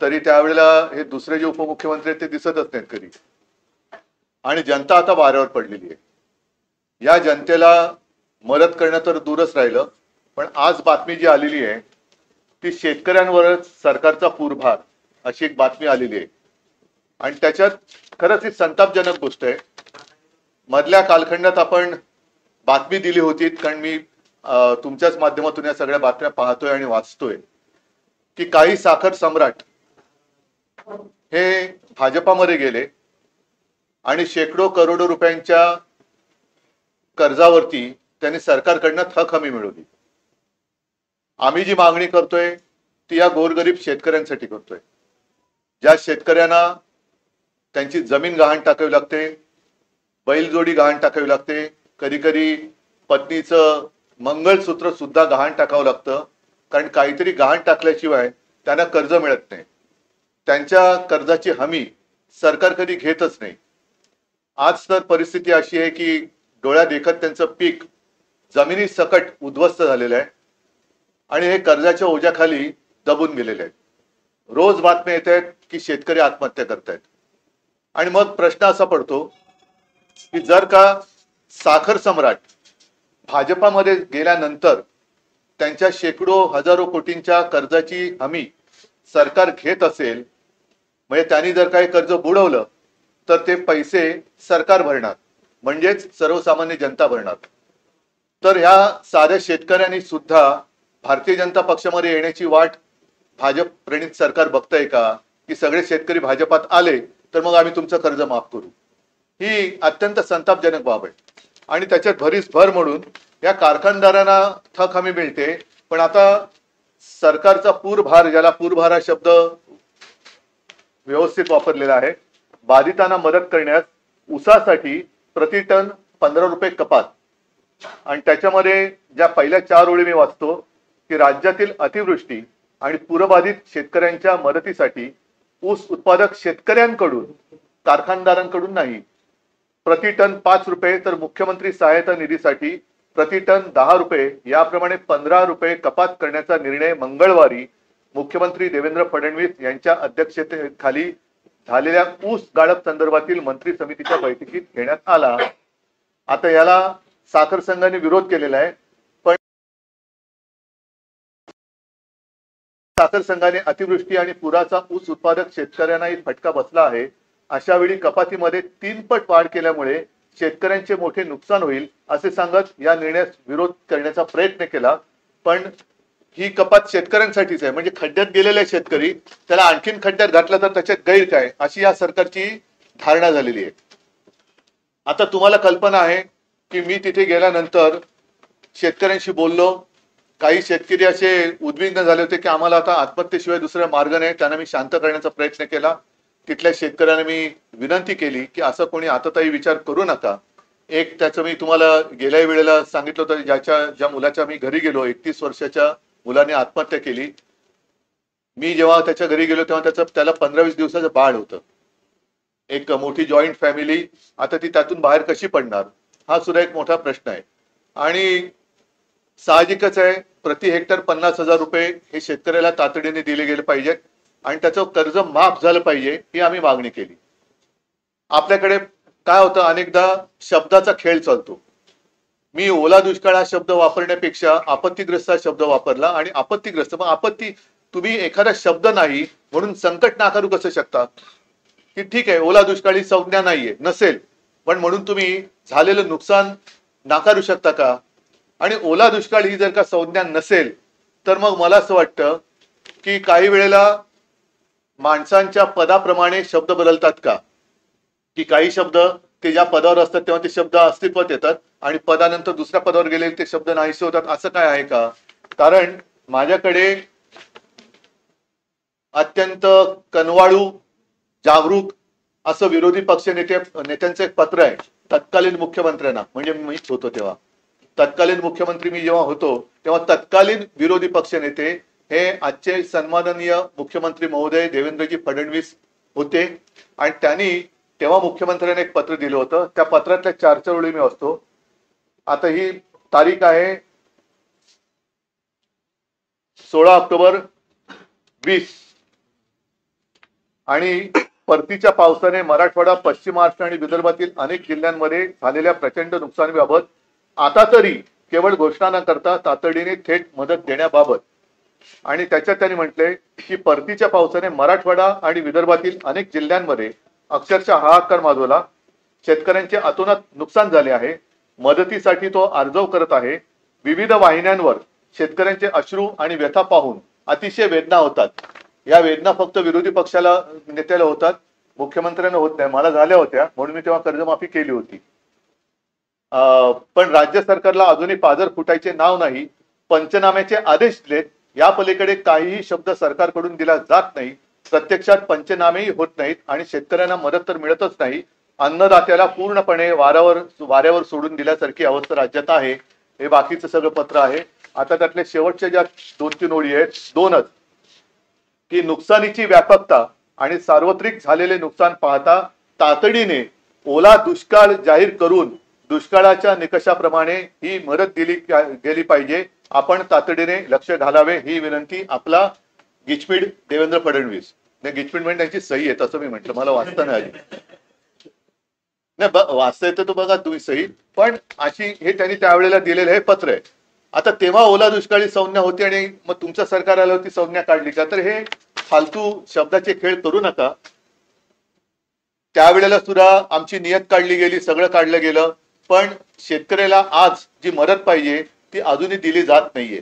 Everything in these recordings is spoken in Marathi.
तरी त्यावेळेला हे दुसरे जे उपमुख्यमंत्री आहेत ते दिसतच नाहीत कधी. आणि जनता आता वाऱ्यावर पडलेली आहे. या जनतेला मदत करणं तर दूरच राहिलं, पण आज बातमी जी आलेली आहे ती शेतकऱ्यांवरच सरकारचा पूरभार अशी एक बातमी आलेली आहे. आणि त्याच्यात खरंच ही संतापजनक गोष्ट आहे. मधल्या कालखंडात आपण बातमी दिली होती, कारण मी तुमच्याच माध्यमातून या सगळ्या बातम्या पाहतोय आणि वाचतोय की काही साखर सम्राट हे भाजपामध्ये गेले आणि शेकडो करोडो रुपयांच्या कर्जावरती त्यांनी सरकारकडनं थक हमी मिळवली. आम्ही जी मागणी करतोय ती या गोरगरीब शेतकऱ्यांसाठी करतोय, ज्या शेतकऱ्यांना त्यांची जमीन गहाण टाकावी लागते, बैलजोडी गहाण टाकावी लागते, कधी कधी पत्नीचं मंगळसूत्र सुद्धा गहाण टाकावं लागतं, कारण काहीतरी गहाण टाकल्याशिवाय त्यांना कर्ज मिळत नाही. त्यांच्या कर्जाची हमी सरकार कधी घेतच नाही. आज तर परिस्थिती अशी आहे की डोळ्या देखत त्यांचं पीक जमिनी सकट उद्ध्वस्त झालेलं आहे आणि हे कर्जाच्या ओझ्याखाली दबून गेलेले आहेत. रोज बातम्या येत आहेत की शेतकरी आत्महत्या करतायत. आणि मग प्रश्न असा पडतो की जर का साखर सम्राट भाजपामध्ये गेल्यानंतर त्यांच्या शेकडो हजारो कोटींच्या कर्जाची हमी सरकार घेत असेल, म्हणजे त्यांनी जर काही कर्ज बुडवलं तर ते पैसे सरकार भरणार, म्हणजेच सर्वसामान्य जनता भरणार. तर ह्या साध्या शेतकऱ्यांनी सुद्धा भारतीय जनता पक्षामध्ये येण्याची वाट भाजप प्रणित सरकार बघतंय का, की सगळे शेतकरी भाजपात आले तर मग आम्ही तुमचं कर्ज माफ करू? ही अत्यंत संतापजनक बाब आहे. आणि त्याच्यात भरीस भर म्हणून या कारखानदारांना थक हमी मिळते, पण आता सरकारचा पूरभार, ज्याला पूरभार हा शब्द व्यवस्थित वापरलेला आहे, बाधितांना मदत करण्यास ऊसासाठी प्रति टन 15 रुपये कपात. आणि त्याच्यामध्ये ज्या पहिल्या 4 ओळी मी वाचतो की राज्यातील अतिवृष्टी आणि पूरबाधित शेतकऱ्यांच्या मदतीसाठी ऊस उत्पादक शेतकऱ्यांकडून, कारखानदारांकडून नाही, प्रति टन 5 रुपये, तर मुख्यमंत्री सहायता निधीसाठी प्रति टन 10 रुपये याप्रमाणे 15 रुपये कपात करण्याचा निर्णय मंगळवारी मुख्यमंत्री देवेंद्र फडणवीस यांच्या अध्यक्षतेखाली झालेल्या ऊस गाळप संदर्भातील मंत्री समितीच्या बैठकीत घेण्यात आला. आता याला साखर संघाने विरोध केलेला आहे, पण साखर संघाने अतिवृष्टी आणि पुराचा ऊस उत्पादक शेतकऱ्यांनाही फटका बसला आहे, अशा वेळी कपातीमध्ये 3 पट वाढ केल्यामुळे शेतकऱ्यांचे मोठे नुकसान होईल असे सांगत या निर्णयास विरोध करण्याचा प्रयत्न केला. पण ही कपात शेतकऱ्यांसाठीच आहे, म्हणजे खड्ड्यात गेलेले शेतकरी, त्याला आणखीन खड्ड्यात घातला तर त्याच्यात गैर काय, अशी या सरकारची धारणा झालेली आहे. आता तुम्हाला कल्पना आहे की मी तिथे गेल्यानंतर शेतकऱ्यांशी बोललो. काही शेतकरी असे उद्विग्न झाले होते की आम्हाला आता आत्महत्येशिवाय दुसरा मार्ग नाही. त्यांना मी शांत करण्याचा प्रयत्न केला. तिथल्या शेतकऱ्यांना मी विनंती केली की असं कोणी आतताई विचार करू नका. एक त्याचं मी तुम्हाला गेल्या वेळेला सांगितलं होतं, ज्या मुलाच्या मी घरी गेलो, 31 वर्षाच्या मुलाने आत्महत्या केली. मी जेव्हा त्याच्या घरी गेलो तेव्हा त्याला 15-20 दिवसाचं बाळ होतं. एक मोठी जॉईंट फॅमिली, आता ती त्यातून बाहेर कशी पडणार, हा सुद्धा एक मोठा प्रश्न आहे. आणि साहजिकच आहे, प्रति हेक्टर 50,000 रुपये हे शेतकऱ्याला तातडीने दिले गेले पाहिजेत आणि त्याचं कर्ज माफ झालं पाहिजे, ही आम्ही मागणी केली. आपल्याकडे काय होतं, अनेकदा शब्दाचा खेळ चालतो. मी ओला दुष्काळ हा शब्द वापरण्यापेक्षा आपत्तीग्रस्त हा शब्द वापरला. आणि आपत्तीग्रस्त, मग आपत्ती, तुम्ही एखादा शब्द नाही म्हणून संकट नाकारू कसं शकता? की ठीक आहे, ओला दुष्काळी संज्ञा नाहीये, नसेल, पण म्हणून तुम्ही झालेलं नुकसान नाकारू शकता का? आणि ओला दुष्काळ ही जर का संज्ञा नसेल तर मग मला असं वाटतं की काही वेळेला माणसांच्या पदाप्रमाणे शब्द बदलतात का? की काही शब्द ते ज्या पदावर असतात तेव्हा ते शब्द अस्तित्वात येतात आणि पदानंतर दुसऱ्या पदावर गेले ते शब्द नाहीसे होतात, असं काय आहे का? कारण माझ्याकडे अत्यंत कनवाळू, जागरूक असं विरोधी पक्ष नेत्यांचं एक पत्र आहे तत्कालीन मुख्यमंत्र्यांना. म्हणजे मीच होतो तेव्हा, तत्कालीन मुख्यमंत्री मी जेव्हा होतो तेव्हा तत्कालीन विरोधी पक्ष नेते हे आजचे सन्माननीय मुख्यमंत्री महोदय देवेंद्रजी फडणवीस होते. आणि त्यांनी तेव्हा मुख्यमंत्र्यांनी एक पत्र दिलं होतं. त्या पत्रातल्या 4 ओळी मी वाचतो. आता ही तारीख आहे 16 ऑक्टोबर 20. आणि परतीच्या पावसाने मराठवाडा, पश्चिम महाराष्ट्र आणि विदर्भातील अनेक जिल्ह्यांमध्ये झालेल्या प्रचंड नुकसानीबाबत आता तरी केवळ घोषणा न करता तातडीने थेट मदत देण्याबाबत. आणि त्याच्यात त्यांनी म्हटले की परतीच्या पावसाने मराठवाडा आणि विदर्भातील अनेक जिल्ह्यांमध्ये अक्षरशः हाहाकार माजवला. शेतकऱ्यांचे अतोनात नुकसान झाले आहे. मदतीसाठी तो अर्जव करत आहे. विविध वाहिन्यांवर शेतकऱ्यांचे अश्रू आणि व्यथा पाहून अतिशय वेदना होतात. या वेदना फक्त विरोधी पक्षाला नेत्याला होतात, मुख्यमंत्र्यांना होत नाही. मला झाल्या होत्या म्हणून मी तेव्हा कर्जमाफी केली होती. पण राज्य सरकारला अजूनही पाझर फुटायचे नाव नाही. पंचनाम्याचे आदेश दिलेत, या पलीकडे काहीही शब्द सरकारकडून दिला जात नाही. प्रत्यक्षात पंचनामेही होत नाहीत आणि शेतकऱ्यांना मदत तर मिळतच नाही. अन्नदात्याला पूर्णपणे वाऱ्यावर सोडून दिल्यासारखी अवस्था राज्यात आहे. हे बाकीचं सगळं पत्र आहे. आता त्यातले शेवटच्या ज्या 2-3 ओळी आहेत, दोनच, की नुकसानीची व्यापकता आणि सार्वत्रिक झालेले नुकसान पाहता तातडीने ओला दुष्काळ जाहीर करून दुष्काळाच्या निकषाप्रमाणे ही मदत दिली गेली पाहिजे. आपण तातडीने लक्ष घालावे ही विनंती. आपला गिचपीड देवेंद्र फडणवीस. नाही, गिचपीड म्हणजे त्यांची सही आहे तसं मी म्हटलं, मला वाचता नाही आली. नाही, वाचता येतं तो बघा तुम्ही सही, पण अशी हे त्यांनी त्यावेळेला दिलेलं हे पत्र आहे. आता तेव्हा ओला दुष्काळी संज्ञा होती आणि मग तुमचं सरकार आलं होती संज्ञा काढली का? तर हे फालतू शब्दाचे खेळ करू नका. त्यावेळेला सुद्धा आमची नियत काढली गेली, सगळं काढलं गेलं, पण शेतकऱ्याला आज जी मदत पाहिजे ती अजूनही दिली जात नाहीये.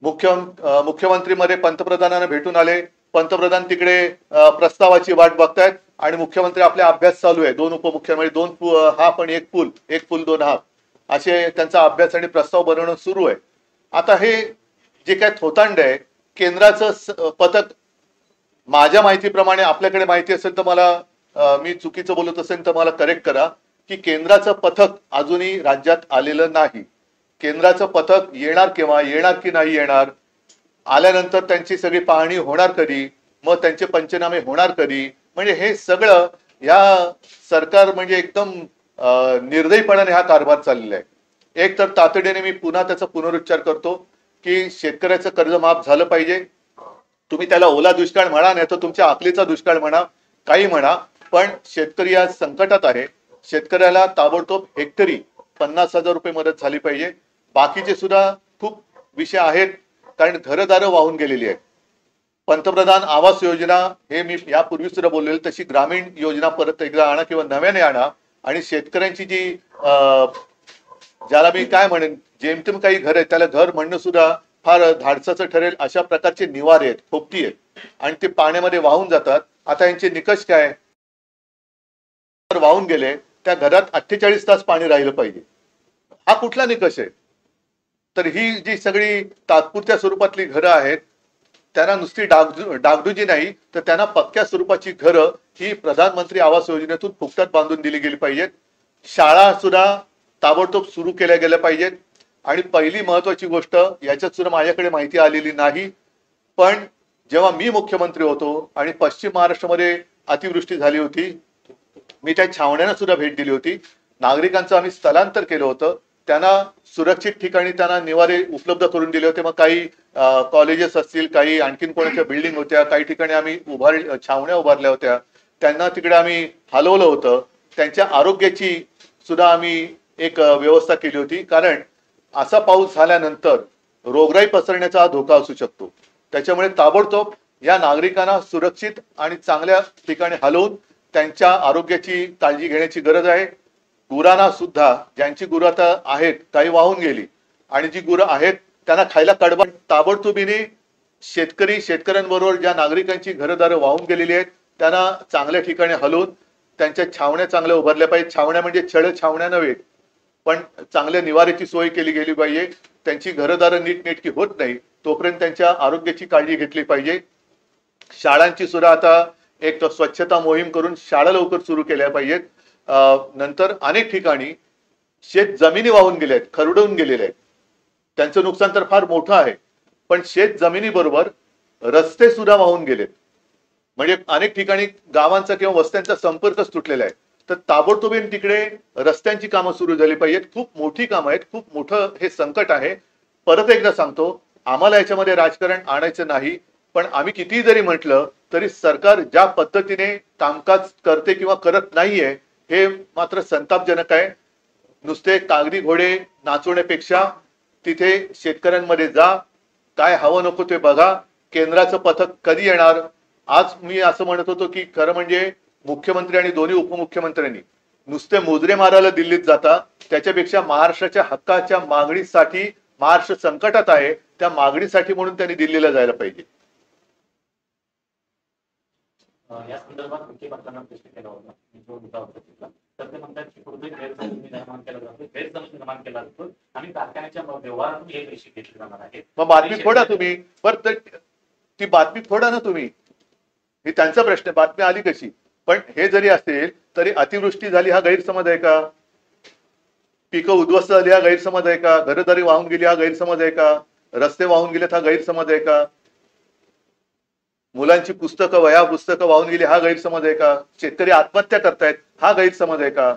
मुख्यमंत्री मध्ये पंतप्रधानांना भेटून आले. पंतप्रधान तिकडे प्रस्तावाची वाट बघतायत आणि मुख्यमंत्री आपला अभ्यास चालू आहे. 2 उपमुख्यमंत्री, 2 हाफ आणि 1 पूल 2 हाफ असे त्यांचा अभ्यास आणि प्रस्ताव बनवणं सुरू आहे. आता हे जे काय थोतांड आहे, केंद्राचं पथक, माझ्या माहितीप्रमाणे, आपल्याकडे माहिती असेल तर मला, मी चुकीचं बोलत असेल तर मला करेक्ट करा, की केंद्राचं पथक अजूनही राज्यात आलेलं नाही. केंद्राचं पथक येणार केव्हा, येणार की नाही येणार, आल्यानंतर त्यांची सगळी पाहणी होणार कधी, मग त्यांचे पंचनामे होणार कधी, म्हणजे हे सगळं या सरकार म्हणजे एकदम निर्दयीपणाने हा कारभार चाललेला आहे. एक तर तातडीने मी पुन्हा त्याचा पुनरुच्चार करतो की शेतकऱ्याचं कर्ज माफ झालं पाहिजे. तुम्ही त्याला ओला दुष्काळ म्हणा, नाही तर तुमच्या आखलीचा दुष्काळ म्हणा, काही म्हणा, पण शेतकरी आज संकटात आहे. शेतकऱ्याला ताबडतोब हेक्टरी 50,000 रुपये मदत झाली पाहिजे. बाकीचे सुद्धा खूप विषय आहेत, कारण घरदारं वाहून गेलेली आहेत. पंतप्रधान आवास योजना हे मी यापूर्वी सुद्धा बोललेलं, तशी ग्रामीण योजना परत एकदा आणा किंवा नव्याने आणा. आणि शेतकऱ्यांची जी ज्याला मी काय म्हणेन, जेमतेम काही घर आहे त्याला घर म्हणणं सुद्धा फार धाडसाचं ठरेल. अशा प्रकारचे निवारे आहेत, खोपटी आहेत आणि ते पाण्यामध्ये वाहून जातात. आता यांचे निकष काय, वाहून गेले त्या घरात 48 तास पाणी राहिलं पाहिजे, हा कुठला निकष आहे? तर ही जी सगळी तात्पुरत्या स्वरूपातली घरं आहेत त्यांना नुसती डागडुजी नाही, तर त्यांना पक्क्या स्वरूपाची घरं ही प्रधानमंत्री आवास योजनेतून फुकटात बांधून दिली गेली पाहिजेत. शाळा सुद्धा ताबडतोब सुरू केल्या गेल्या पाहिजेत. आणि पहिली महत्वाची गोष्ट, याच्यात सुद्धा माझ्याकडे माहिती आलेली नाही, पण जेव्हा मी मुख्यमंत्री होतो आणि पश्चिम महाराष्ट्रामध्ये अतिवृष्टी झाली होती, मी त्या छावण्यांना सुद्धा भेट दिली होती. नागरिकांचं आम्ही स्थलांतर केलं होतं, त्यांना सुरक्षित ठिकाणी त्यांना निवारे उपलब्ध करून दिले होते. मग काही कॉलेजेस असतील, काही आणखीन कोणाच्या बिल्डिंग होत्या, काही ठिकाणी आम्ही छावण्या उभारल्या होत्या, त्यांना तिकडे आम्ही हलवलं होतं. त्यांच्या आरोग्याची सुद्धा आम्ही एक व्यवस्था केली होती, कारण असा पाऊस झाल्यानंतर रोगराई पसरण्याचा धोका असू शकतो. त्याच्यामुळे ताबडतोब या नागरिकांना सुरक्षित आणि चांगल्या ठिकाणी हलवून त्यांच्या आरोग्याची काळजी घेण्याची गरज आहे. गुरांना सुद्धा, ज्यांची गुरं आता आहेत काही वाहून गेली आणि जी गुरं आहेत त्यांना खायला कडबा, ताबडतोबीने शेतकऱ्यांबरोबर ज्या नागरिकांची घरदारं वाहून गेलेली आहेत त्यांना चांगल्या ठिकाणी हलवून त्यांच्या छावण्या चांगल्या उभारल्या पाहिजे. छावण्या म्हणजे छळ छावण्या नव्हे, पण चांगल्या निवाऱ्याची सोय केली गेली पाहिजे. त्यांची घरदारं नीटनेटकी होत नाही तोपर्यंत त्यांच्या आरोग्याची काळजी घेतली पाहिजे. शाळांची सुद्धा आता एक स्वच्छता मोहीम करून शाळा लवकर सुरू केल्या पाहिजेत. नंतर अनेक ठिकाणी शेत जमिनी वाहून गेल्या आहेत, खरडून गेलेल्या आहेत. त्यांचं नुकसान तर फार मोठं आहे, पण शेत जमिनीबरोबर रस्ते सुद्धा वाहून गेलेत. म्हणजे अनेक ठिकाणी गावांचा किंवा वस्त्यांचा संपर्कच तुटलेला आहे. तर ताबडतोबीने तिकडे रस्त्यांची कामं सुरू झाली पाहिजेत. खूप मोठी कामं आहेत, खूप मोठं हे संकट आहे. परत एकदा सांगतो, आम्हाला याच्यामध्ये राजकारण आणायचं नाही, पण आम्ही कितीही जरी म्हटलं तरी सरकार ज्या पद्धतीने कामकाज करते किंवा करत नाहीये हे मात्र संतापजनक आहे। नुसते कागदी घोडे नाचवण्यापेक्षा तिथे शेतकऱ्यांमध्ये जा, काय हवं नको ते बघा। केंद्राचं पथक कधी येणार? आज मी असं म्हणत होतो की खरं म्हणजे मुख्यमंत्री आणि दोन्ही उपमुख्यमंत्र्यांनी नुसते मोजरे मारायला दिल्लीत जाता, त्याच्यापेक्षा महाराष्ट्राच्या हक्काच्या मागणीसाठी, महाराष्ट्र संकटात आहे त्या मागणीसाठी म्हणून त्यांनी दिल्लीला जायला पाहिजे। या संदर्भात मुख्यमंत्र्यांना प्रश्न केला होता जो मुद्दा होता तर ते म्हणतात की कुठे गैरसमज निर्माण केला जातो, गैरसमज निर्माण केला जातो आणि कारखान्याच्या व्यवहारातून हे पैसे घेतले जाणार आहेत। मग बातमी फोडा तुम्ही, बरं ती बातमी फोडा ना तुम्ही, हे त्यांचा प्रश्न, बातमी आली कशी? पण हे जरी असेल तरी अतिवृष्टी झाली हा गैरसमज आहे का? पिकं उद्ध्वस्त झाली हा गैरसमज आहे का? घरदारी वाहून गेली हा गैरसमज आहे का? रस्ते वाहून गेलेत हा गैरसमज आहे का? मुलांची पुस्तकं, वह्या पुस्तकं वाहून गेली हा गैरसमज आहे का? शेतकरी आत्महत्या करतायत हा गैरसमज आहे का?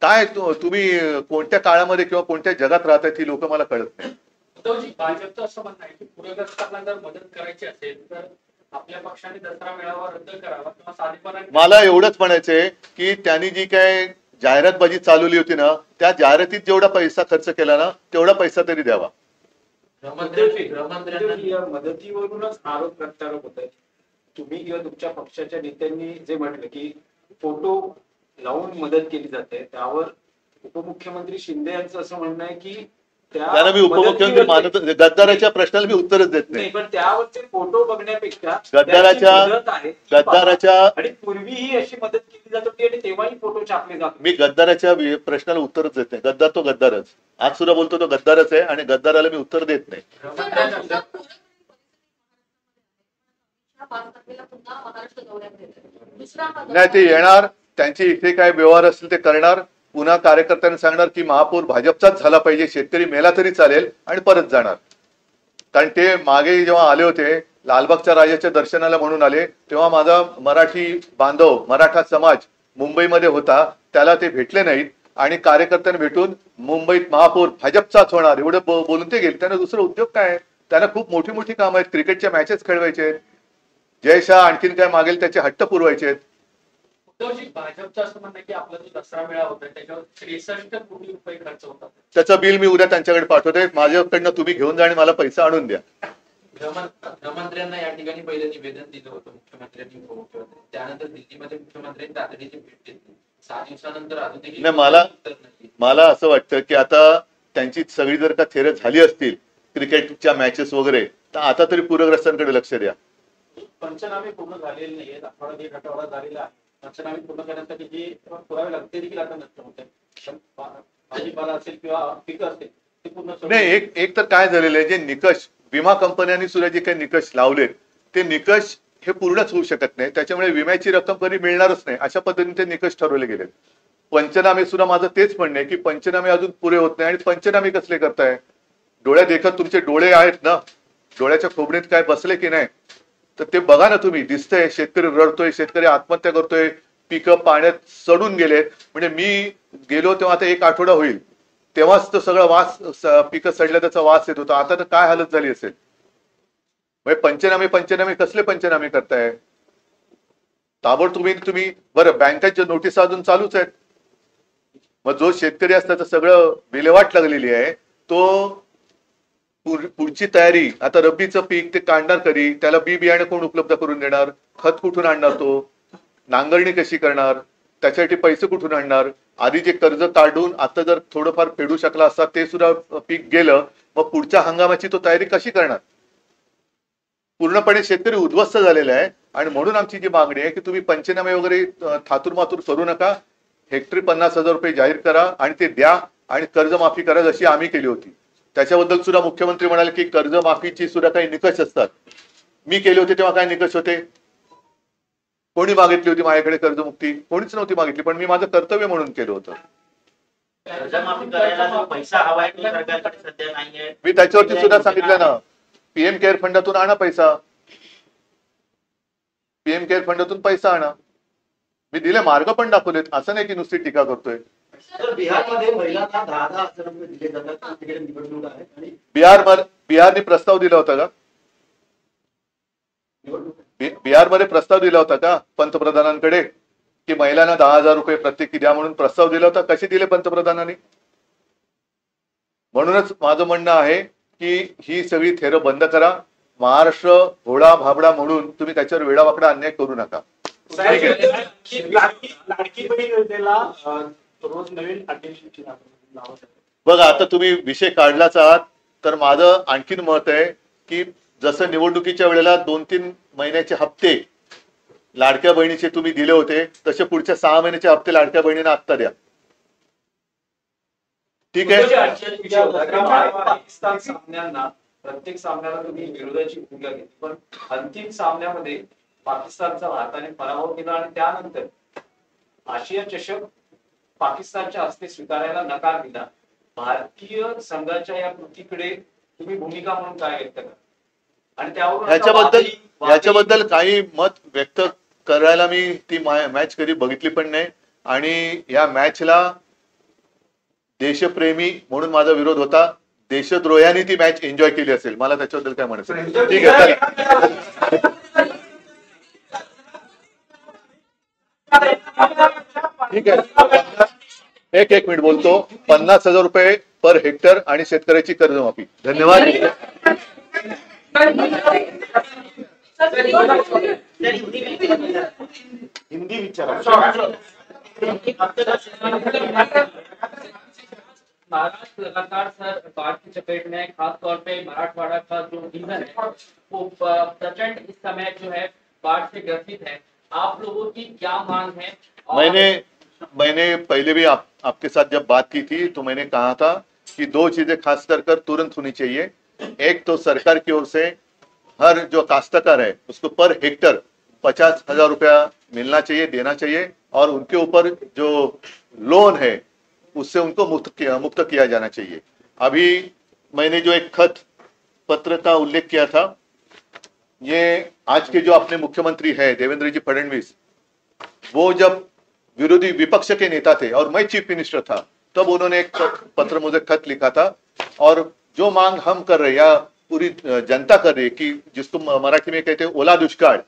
काय तुम्ही कोणत्या काळामध्ये किंवा कोणत्या जगात राहतायत ही लोक मला कळत नाही। भाजपचं असं म्हणणं आहे की पूरग्रस्तांना जर मदत करायची असेल तर आपल्या पक्षाने दसरा मेळावा रद्द करावा किंवा साधेपणाने। मला एवढंच म्हणायचंय की त्यांनी जी काय जाहिरातबाजी चालवली होती ना, त्या जाहिरातीत जेवढा पैसा खर्च केला ना तेवढा पैसा तरी द्यावा। मदतीवरूनच आरोप प्रत्यारोप होत आहे। तुम्ही किंवा तुमच्या पक्षाच्या नेत्यांनी जे म्हटलं की फोटो लावून मदत केली जाते, त्यावर उपमुख्यमंत्री शिंदे यांचं असं म्हणणं आहे की त्याला मी उपमुख्यमंत्री मानत, गद्दाराच्या प्रश्नाला मी उत्तरच देत नाही। पण त्यावरचे फोटो बघण्यापेक्षा गद्दाराच्या आणि पूर्वीही अशी मदत केली जात होती आणि तेव्हाही फोटो छापले जात। मी गद्दाराच्या प्रश्नाला उत्तरच देत नाही। गद्दार तो गद्दारच, आज सुद्धा बोलतो तो गद्दारच आहे आणि गद्दाराला मी उत्तर देत नाही। नाही, ते येणार, त्यांचे इथे काय व्यवहार असतील ते करणार, पुन्हा कार्यकर्त्यांना सांगणार की महापौर भाजपचाच झाला पाहिजे, शेतकरी मेला तरी चालेल आणि परत जाणार। कारण ते मागे जेव्हा आले होते लालबागच्या राजाच्या दर्शनाला म्हणून आले, तेव्हा माझा मराठी बांधव, मराठा समाज मुंबईमध्ये होता, त्याला ते भेटले नाहीत आणि कार्यकर्त्यांना भेटून मुंबईत महापौर भाजपचाच होणार एवढं बोलून ते गेले। त्यांना दुसरा उद्योग काय? त्यांना खूप मोठी मोठी कामं आहेत, क्रिकेटच्या मॅचेस खेळवायचे आहेत, जयशाह आणखीन काय मागेल त्याचे हट्ट पुरवायचे आहेत। भाजपचं असं म्हणणं की आपला जो दसरा मेळा होता त्याच्यावर 63 कोटी रुपये खर्च होतात, त्याचं बिल मी उद्या त्यांच्याकडे पाठवते, माझ्याकडनं तुम्ही घेऊन जा आणि मला पैसा आणून द्या। गृहमंत्र्यांना या ठिकाणी पहिलं निवेदन दिलं होतं मुख्यमंत्र्यांनी, उपमुख्यमंत्री, त्यानंतर दिल्लीमध्ये मुख्यमंत्र्यांनी तातडीची भेट घेतली, 6 दिवसानंतर अजूनही मला असं वाटतं की आता त्यांची सगळी जर का थेर झाली असतील क्रिकेटच्या मॅचेस वगैरे, तर आता तरी पूरग्रस्तांकडे लक्ष द्या। पंचनामे पूर्ण झालेले नाहीये, आठवडा एक आठवडा झालेला आहे, पंचनामे पूर्ण करण्यासाठी जे पुरावे लागते देखील आता नष्ट होते, भाजीपाला असेल किंवा पिकं असेल ते पूर्ण नाही। एक तर काय झालेलं आहे, जे निकष विमा कंपन्यांनी सुद्धा जे काही निकष लावलेत ते निकष हे पूर्णच होऊ शकत नाही, त्याच्यामुळे विम्याची रक्कम कधी मिळणारच नाही, अशा पद्धतीने ते निकष ठरवले गेलेत। पंचनामे सुद्धा माझं तेच म्हणणं आहे की पंचनामे अजून पुरे होत नाही, आणि पंचनामे कसले करताय? डोळ्या देखत तुमचे डोळे आहेत ना, डोळ्याच्या खोबणीत काय बसले की नाही, तर ते बघा ना तुम्ही, दिसतंय शेतकरी रडतोय, शेतकरी आत्महत्या करतोय, पिकं पाण्यात सडून गेलेत। म्हणजे मी गेलो तेव्हा आता 1 आठवडा होईल, तेव्हाच तो सगळा वास, पिकं सडल्या त्याचा वास येत होता, आता तर काय हालत झाली असेल। म्हणजे पंचनामे कसले पंचनामे करताय? ताबडतोब तुम्ही बरं, बँकांच्या नोटीस अजून चालूच आहेत, मग जो शेतकरी असता तर सगळं विल्हेवाट लागलेली आहे, तो पुढची तयारी, आता रब्बीचं पीक ते काढणार कधी, त्याला बी बियाणे कोण उपलब्ध करून देणार, खत कुठून आणणार, तो नांगरणी कशी करणार, त्याच्यासाठी पैसे कुठून आणणार, आधी जे कर्ज काढून आता जर थोडंफार फेडू शकला असता ते सुद्धा पीक गेलं, मग पुढच्या हंगामाची तो तयारी कशी करणार? पूर्णपणे शेतकरी उद्ध्वस्त झालेला आहे, आणि म्हणून आमची जी मागणी आहे की तुम्ही पंचनामे वगैरे थातूरमातूर करू नका, हेक्टरी 50,000 रुपये जाहीर करा आणि ते द्या, आणि कर्जमाफी करा जशी आम्ही केली होती। त्याच्याबद्दल सुद्धा मुख्यमंत्री म्हणाले की कर्जमाफीची सुद्धा काही निकष असतात, मी केले होते तेव्हा काय निकष होते? कोणी मागितली होती माझ्याकडे कर्जमुक्ती? कोणीच नव्हती मागितली, पण मी माझं कर्तव्य म्हणून केलं होतं। मी त्याच्यावरती सुद्धा सांगितलं ना, पीएम केअर फंडातून आणा पैसा, पीएम केअर फंडातून पैसा आणा, मी दिले, मार्ग पण दाखवलेत, असं नाही की नुसती टीका करतोय। बिहारमध्ये महिलांना 10,000 रुपये दिले जातात, तिकडे निवडणूक आहे आणि बिहारने प्रस्ताव दिला होता का? बिहारमध्ये प्रस्ताव दिला होता का पंतप्रधानांकडे की महिलांना 10,000 रुपये प्रत्येकी द्या म्हणून प्रस्ताव दिला होता? कसे दिले पंतप्रधानांनी? म्हणूनच माझं म्हणणं आहे की ही सगळी थेरं बंद करा. महाराष्ट्र भोळा भाबडा म्हणून तुम्ही त्याच्यावर वेडावाकडा अन्याय करू नका. ठीक आहे. लाडकी बहीण योजनेला रोज नवीन अटेन्शन लावत आहे. बघा, आता तुम्ही विषय काढलाच आहात, तर माझं आणखीन मत आहे की जसं निवडणुकीच्या वेळेला 2-3 महिन्याचे हप्ते लाडक्या बहिणीचे तुम्ही दिले होते, तसे पुढच्या 6 महिन्याचे हप्ते लाडक्या बहिणींना आत्ता द्या. ठीक आहे. पाकिस्तान सामन्यांना प्रत्येक सामन्याला तुम्ही विरोधाची भूमिका घेतली, पण अंतिम सामन्यामध्ये पाकिस्तानचा भारताने पराभव केला आणि त्यानंतर आशिया चषक पाकिस्तानच्या हस्ते स्वीकारायला नकार दिला. भारतीय संघाच्या या कृतीकडे तुम्ही भूमिका म्हणून काय व्यक्त करा? आणि त्यावर याच्याबद्दल काही मत व्यक्त करायला मी ती मॅच कधी बघितली पण नाही, आणि या मॅचला देशप्रेमी म्हणून माझा विरोध होता. देशद्रोह्यांनी ती मॅच एन्जॉय केली असेल, मला त्याच्याबद्दल काय म्हणायचं. ठीक आहे, ठीक आहे. एक मिनिट बोलतो. 50,000 रुपये पर हेक्टर आणि शेतकऱ्याची कर्जमाफी. धन्यवाद. हिंदी विचारा. महाराष्ट्र लगातार सर बाढ़ की चपेट में है, खास तौर पे मराठवाड़ा का जो रीजन है वो प्रचंड इस समय जो है बाढ़ से ग्रसित है. आप लोगों की क्या मांग है? मैंने पहले भी आपके साथ जब बात की थी तो मैंने कहा था कि 2 चीजें खास कर तुरंत होनी चाहिए. एक तो सरकार की ओर से हर जो काश्तकार है उसको पर हेक्टर 50,000 रुपया मिलना चाहिए, देना चाहिए, और उनके ऊपर जो लोन है उससे उनको मुक्त किया जाना चाहिए. अभी मैंने जो एक खत पत्र का उल्लेख किया था, ये आज के जो अपने मुख्यमंत्री है देवेंद्र जी फडणवीस, वो जब विरोधी विपक्ष के नेता थे और मैं चीफ मिनिस्टर था, तब उन्होंने एक पत्र मुझे खत लिखा था, और जो मांग हम कर रहे या पूरी जनता कर रही है कि जिसको मराठी में कहते हैं ओला दुष्काळ,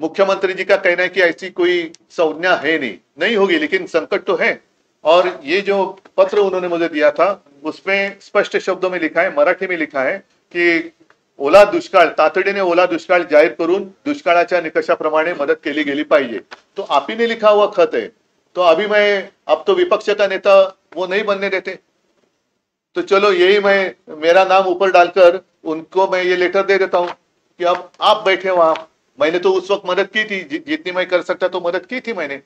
मुख्यमंत्री जी का कहना है कि ऐसी कोई संज्ञा है नहीं होगी, लेकिन संकट तो है. और ये जो पत्र उन्होंने मुझे दिया था उसमें स्पष्ट शब्दों में लिखा है, मराठी में लिखा है कि ओला दुष्काळ तातडीने ओला दुष्काळ जाहीर करून दुष्काळाच्या निकषाप्रमाणे मदत केली गेली पाहिजे. तो आप ही ने लिखा हुआ खत है. तो अभी अब तो विपक्ष का नेता वो नहीं बनने देते, तो चलो यही मेरा नाम ऊपर डालकर उनको मैं ये लेटर दे देता हूं कि अब आप बैठे वहां. मैंने तो उस वक्त मदद की थी, जितनी मैं कर सकता तो मदद की थी मैंने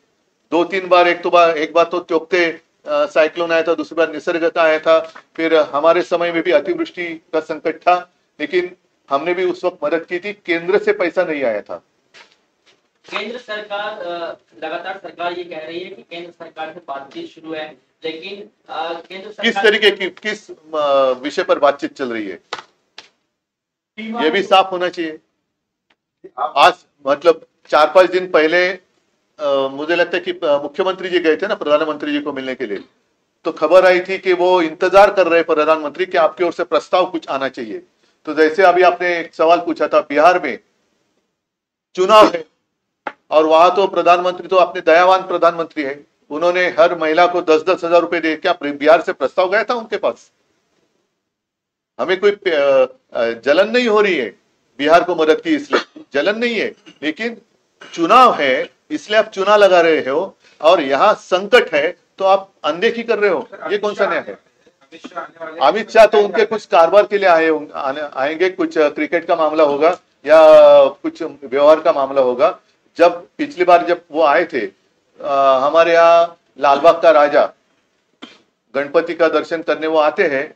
2-3 बार. एक बार तो चौकते साइक्लोन आया था, दूसरी बार निसर्ग का आया था, फिर हमारे समय में भी अतिवृष्टि का संकट था, लेकिन हमने भी उस वक्त मदद की थी. केंद्र से पैसा नहीं आया था. केंद्र सरकार लगातार सरकार ये कह रही है कि केंद्र सरकार से बातचीत शुरू है, लेकिन केंद्र सरकार किस तरीके की किस विषय पर बातचीत चल रही है ये भी साफ होना चाहिए. आज मतलब 4-5 दिन पहले मुझे लगता है कि मुख्यमंत्री जी गए थे ना प्रधानमंत्री जी को मिलने के लिए, तो खबर आई थी कि वो इंतजार कर रहे प्रधानमंत्री कि आपकी ओर से प्रस्ताव कुछ आना चाहिए. तो जैसे अभी आपने एक सवाल पूछा था, बिहार में चुनाव है और वहां तो प्रधानमंत्री तो अपने दयावान प्रधानमंत्री है, उन्होंने हर महिला को 10-10 हजार रुपए दे. क्या बिहार से प्रस्ताव गया था उनके पास? हमें कोई जलन नहीं हो रही है बिहार को मदद की, इसलिए जलन नहीं है, लेकिन चुनाव है इसलिए आप चुनाव लगा रहे हो, और यहाँ संकट है तो आप अनदेखी कर रहे हो. ये कौन सा न्याय है? अमित शाह तो उनके कुछ कारोबार के लिए आएंगे, कुछ क्रिकेट का मामला होगा या कुछ व्यवहार का मामला होगा. जब पिछली बार जब वो आए थे हमारे यहाँ लालबाग का राजा गणपति का दर्शन करने वो आते हैं,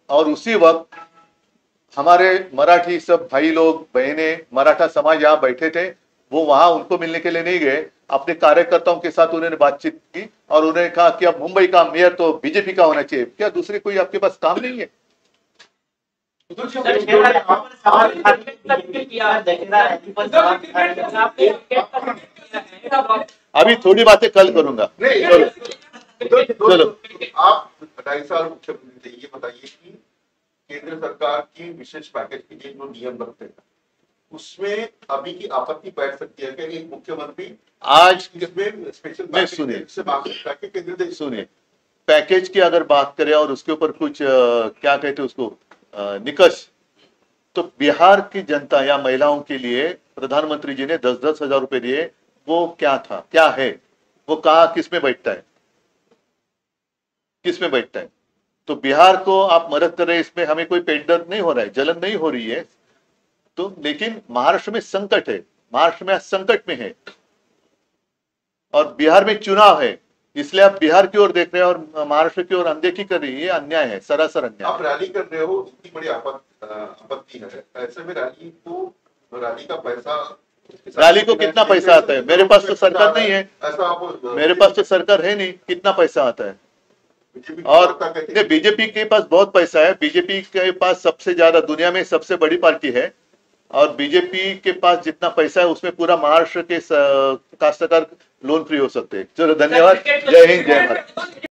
और उसी वक्त हमारे मराठी सब भाई लोग बहने मराठा समाज यहाँ बैठे थे. वो वहां उनको मिलने के लिए नहीं गए, अपने कार्यकर्ताओं के साथ उन्होंने बातचीत की और उन्होंने कहा कि अब मुंबई का मेयर तो बीजेपी का होना चाहिए. क्या दूसरे कोई आपके पास काम नहीं है? अभी थोड़ी बातें कल करूंगा. चलो आप 2.5 साल मुख्यमंत्री थे, ये बताइए कि केंद्र सरकार की विशेष पैकेज के लिए जो नियम बनते हैं उसमें अभी की आपत्ति बैठ सकती है कि एक मुख्यमंत्री आज इसमें स्पेशल नहीं, सुनिए। से मांग सकता है कि निर्देश सुनिए, पैकेज की अगर बात करें और उसके ऊपर कुछ क्या कहते हैं उसको निकष, तो बिहार की जनता या महिलाओं के लिए प्रधानमंत्री जी ने 10-10 हजार रुपए दिए, वो क्या था, क्या है, वो कहाँ किस में बैठता है, किस में बैठता है? तो बिहार को आप मदद कर रहे हैं, इसमें हमें कोई पेंडर नहीं हो रहा है, जलन नहीं हो रही है। तो लेकिन महाराष्ट्र में संकट है, महाराष्ट्र में आज संकट में है और बिहार में चुनाव है, इसलिए आप बिहार की ओर देख रहे हैं और महाराष्ट्र की ओर अनदेखी कर रही है। ये अन्याय है, सरासर अन्याय आप है। रैली कर रहे हो, इतनी बड़ी आपत्ति है, ऐसे में रैली का पैसा, रैली को कितना पैसा आता है? मेरे पास तो सरकार नहीं है, ऐसा आप मेरे पास तो सरकार है नहीं, कितना पैसा आता है? और बीजेपी के पास बहुत पैसा है, बीजेपी के पास सबसे ज्यादा, दुनिया में सबसे बड़ी पार्टी है और बीजेपी के पास जितना पैसा है उसमें पूरा महाराष्ट्र के काश्तकार लोन फ्री हो सकते हैं। चलो धन्यवाद, जय हिंद, जय भारत।